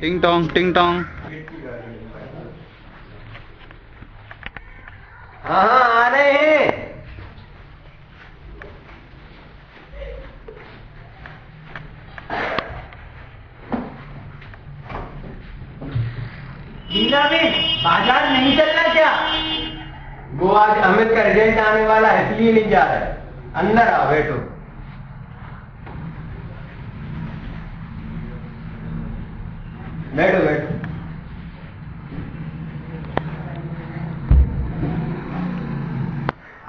टिंग टोंग टिंग टोंग। हाँ हाँ आ रहे हैं। मीना बेन, बाजार नहीं चलना क्या? वो आज अमित का रिजल्ट आने वाला है इसलिए नहीं जा रहा है। अंदर आओ बैठो। बैठो बैठो।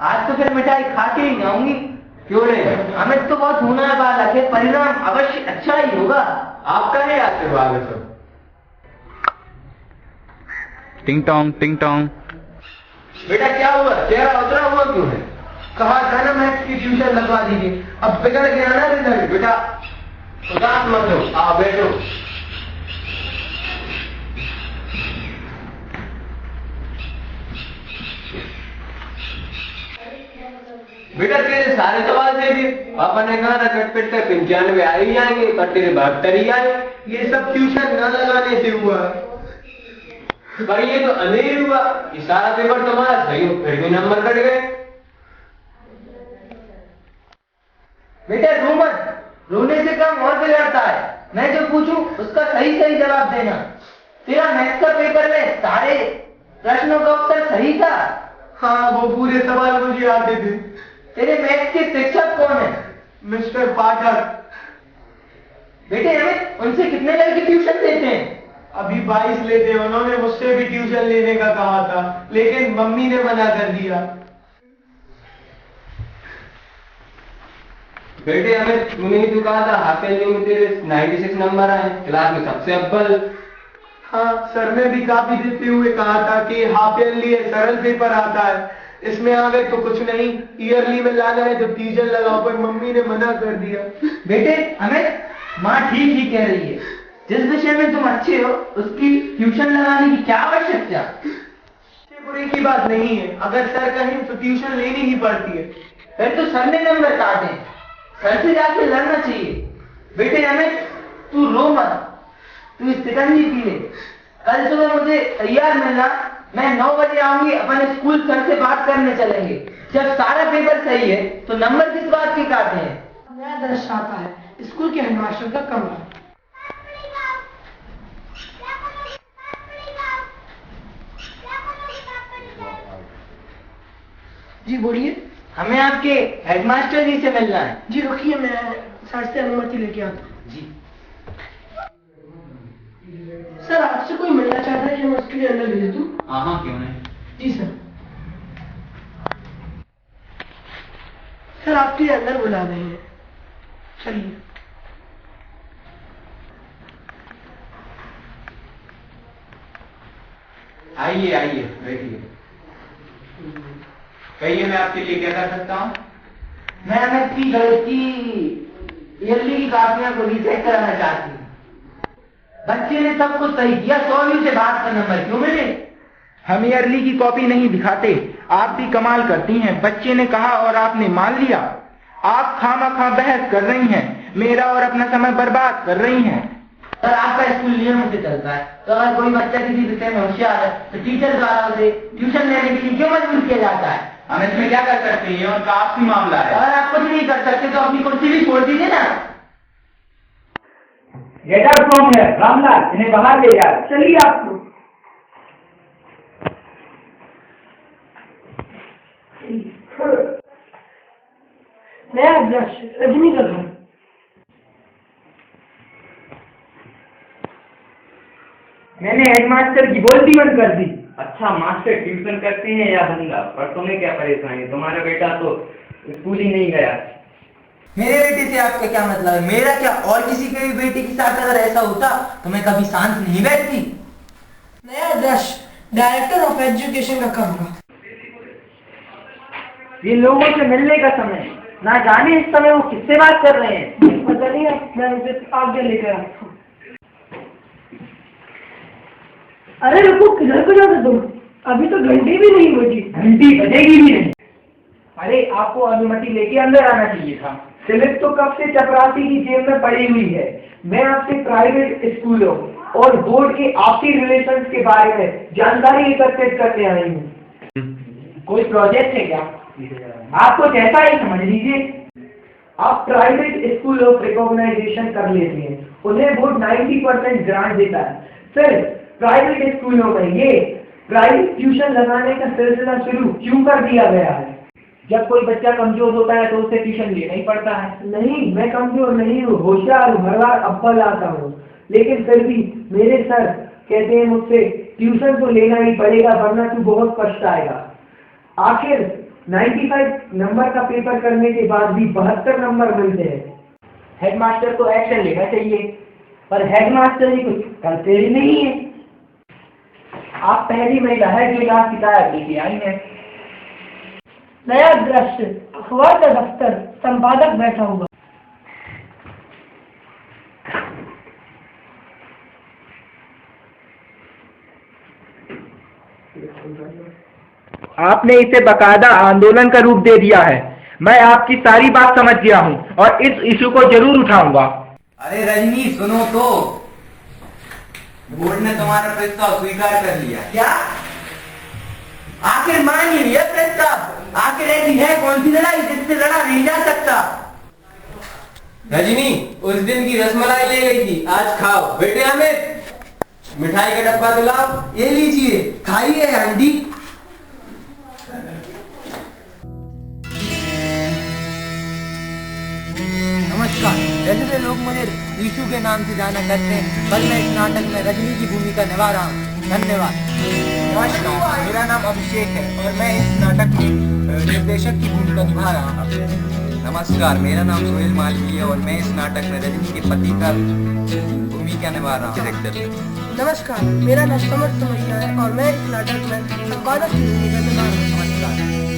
आज तो फिर मिठाई खा के ही जाऊंगी। क्यों नहीं? अमित तो बहुत होना वाला है, परिणाम अवश्य अच्छा ही होगा। आपका ही आशीर्वाद है सब। टिंग टोंग टिंग टोंग। बेटा क्या हुआ? चेहरा उतरा हुआ क्यों है? कहा था ना मैथ्स की ट्यूशन लगवा दीजिए। अब बिगड़ गया ना रिजल्ट। बेटा उदास मत हो, आओ बैठो। बेटा तेरे सारे सवाल दे दिए। पापा ने कहा था कट-पिट कर 95 आ ही जाएंगे, पर तेरे 72 ही आए। ये सब ट्यूशन न लगाने से हुआ है। पर ये तो अंधेर हुआ। ये सारा पेपर तुम्हारा सही हो, फिर भी नंबर कट गए। बेटा रो मत, रोने से काम और बिगड़ता है। मैं जो पूछूं उसका सही सही जवाब देना। तेरा मैथ्स का पेपर में सारे प्रश्नों का उत्तर सही था। हाँ वो पूरे सवाल मुझे आते थे। तेरे मैथ्स के शिक्षक कौन है? मिस्टर पाठक। बेटे हमें उनसे कितने लड़के ट्यूशन देते हैं? अभी 22 लेते हैं। उन्होंने मुझसे भी ट्यूशन लेने का कहा था, लेकिन मम्मी ने मना कर दिया। बेटे हमें तूने ही तो कहा था हाफ ईयरली में तेरे 96 नंबर आए, क्लास में सबसे अव्वल। हाँ सर ने भी काफी देते हुए कहा था कि हाफ ईयरली है, सरल पेपर आता है, इसमें आवे तो कुछ नहीं, ईयरली में लाना है तो ट्यूशन लगाओ, पर मम्मी ने मना कर दिया। बेटे हमें माँ ठीक ही कह रही है। जिस विषय में तुम अच्छे हो उसकी ट्यूशन लगाने की क्या आवश्यकता? अच्छे बुरे की बात नहीं है, अगर सर कहें तो ट्यूशन लेनी ही पड़ती है। फिर तो सर ने नंबर काटे, सर से जाके लड़ना चाहिए। बेटे हमें तू रो मत, तू शिकंजी पी ले। कल सुबह मुझे तैयार मिलना, मैं 9 बजे आऊंगी। अपन स्कूल सर से बात करने चलेंगे। जब सारा पेपर सही है तो नंबर किस बात के काटे हैं? नया दृश्य आता है, स्कूल के हेडमास्टर का कमरा। जी बोलिए। हमें आपके हेडमास्टर जी से मिलना है। जी रुकिए, मैं सर से अनुमति लेके आता हूँ। जी सर आपसे कोई मिलना चाहता है कि मैं उसके लिए अंदर भेज दूँ? हाँ हाँ क्यों नहीं। जी सर। सर आपके अंदर बुला रहे हैं, चलिए। आइए आइए बैठिए। कहिए मैं आपके लिए क्या कर सकता हूँ? मैं अमित की गलती ईयरली की कापियां को रीचेक कराना चाहती हूँ। बच्चे ने सब कुछ सही किया, 100 से बात का नंबर क्यों मिले? हम ईयरली की कॉपी नहीं दिखाते, आप भी कमाल करती हैं। बच्चे ने कहा और आपने मान लिया। आप खामखा बहस कर रही हैं, मेरा और अपना समय बर्बाद कर रही हैं। सर आपका स्कूल नियम से चलता है, तो अगर कोई बच्चा किसी विषय में होशियार है तो टीचर द्वारा उसे ट्यूशन लेने के लिए क्यों मजबूर किया जाता है? हम इसमें क्या कर सकते हैं, उनका आपसी मामला है। अगर आप कुछ नहीं कर सकते तो अपनी कुर्सी भी छोड़ दीजिए ना। Get out from here, Ramlal इन्हें बाहर ले जाओ। चलिए आप लोग। नया दृश्य, रजनी का घर। मैंने हेडमास्टर की बोलती बंद कर दी। अच्छा मास्टर ट्यूशन करते हैं या बंदा, पर तुम्हें क्या परेशानी, तुम्हारा बेटा तो स्कूल ही नहीं गया। मेरे बेटे से आपका क्या मतलब है? मेरा क्या और किसी के भी बेटे के साथ अगर ऐसा होता तो मैं कभी शांत नहीं बैठती। नया दृश्य, डायरेक्टर ऑफ एजुकेशन का कमरा। ये लोगों से मिलने का समय, ना जाने इस समय वो किससे बात कर रहे हैं। पता नहीं, मैं उसे आगे लेकर आता हूँ। अरे रुको, किधर को जाते तुम? अभी तो घंटी भी नहीं बजी। घंटी बजेगी भी नहीं। अरे आपको अनुमति लेके अंदर आना चाहिए था। स्लिप तो कब से चपरासी की जेब में पड़ी हुई है। मैं आपसे प्राइवेट स्कूल हूँ, और बोर्ड के आपसी रिलेशंस के बारे में जानकारी एकत्रित करने आई हूँ। कोई प्रोजेक्ट है क्या? आपको जैसा ही समझ लीजिए। आप प्राइवेट स्कूल ऑफ रिकॉग्नाइजेशन कर लेते हैं, उन्हें बोर्ड 90% ग्रांट देता है। फिर प्राइवेट स्कूलों में ये प्राइवेट ट्यूशन लगाने का सिलसिला शुरू क्यों कर दिया गया है? जब कोई बच्चा कमजोर होता है तो उसे ट्यूशन लेना ही पड़ता है। नहीं, मैं कमजोर नहीं हूँ, होशियार हूँ, हर बार अव्वल आता हूँ, लेकिन फिर भी मेरे सर कहते हैं मुझसे ट्यूशन तो लेना ही पड़ेगा वरना तू बहुत पछताएगा। आखिर 95 नंबर का पेपर करने के बाद भी 72 नंबर मिलते हैं। हेडमास्टर को एक्शन लेना चाहिए, पर हेडमास्टर ही कुछ करते ही नहीं है। आप पहली महिला है जो यहाँ शिकायत लेके आई है। नया दृश्य, अखबार का दफ्तर, संपादक बैठा हुआ। आपने इसे बकायदा आंदोलन का रूप दे दिया है। मैं आपकी सारी बात समझ गया हूँ और इस इशू को जरूर उठाऊंगा। अरे रजनी सुनो तो, बोर्ड ने तुम्हारा प्रस्ताव स्वीकार कर लिया। क्या? आखिर मान ही लिया प्रस्ताव? आखिर ऐसी है कौन सी लड़ाई जिससे लड़ा नहीं जा सकता? रजनी उस दिन की रसमलाई ले गई थी, आज खाओ। बेटे अमित, मिठाई का डब्बा तो लाओ। ये लीजिए, खाइए आंटी। नमस्कार, जैसे से लोग मुझे ईशू के नाम से जाना करते हैं, कल मैं इस नाटक में रजनी की भूमिका निभा रहा हूँ। धन्यवाद। नमस्कार, मेरा नाम अभिषेक है और मैं इस नाटक में निर्देशक की भूमिका निभा रहा हूँ। नमस्कार, मेरा नाम सोहेल मालवी है और मैं इस नाटक में रजनी के पति का भूमिका निभा रहा हूँ। नमस्कार, मेरा नाम समर्थ महिला है और मैं इस नाटक में संपादक की भूमिका निभा रहा हूँ। नमस्कार,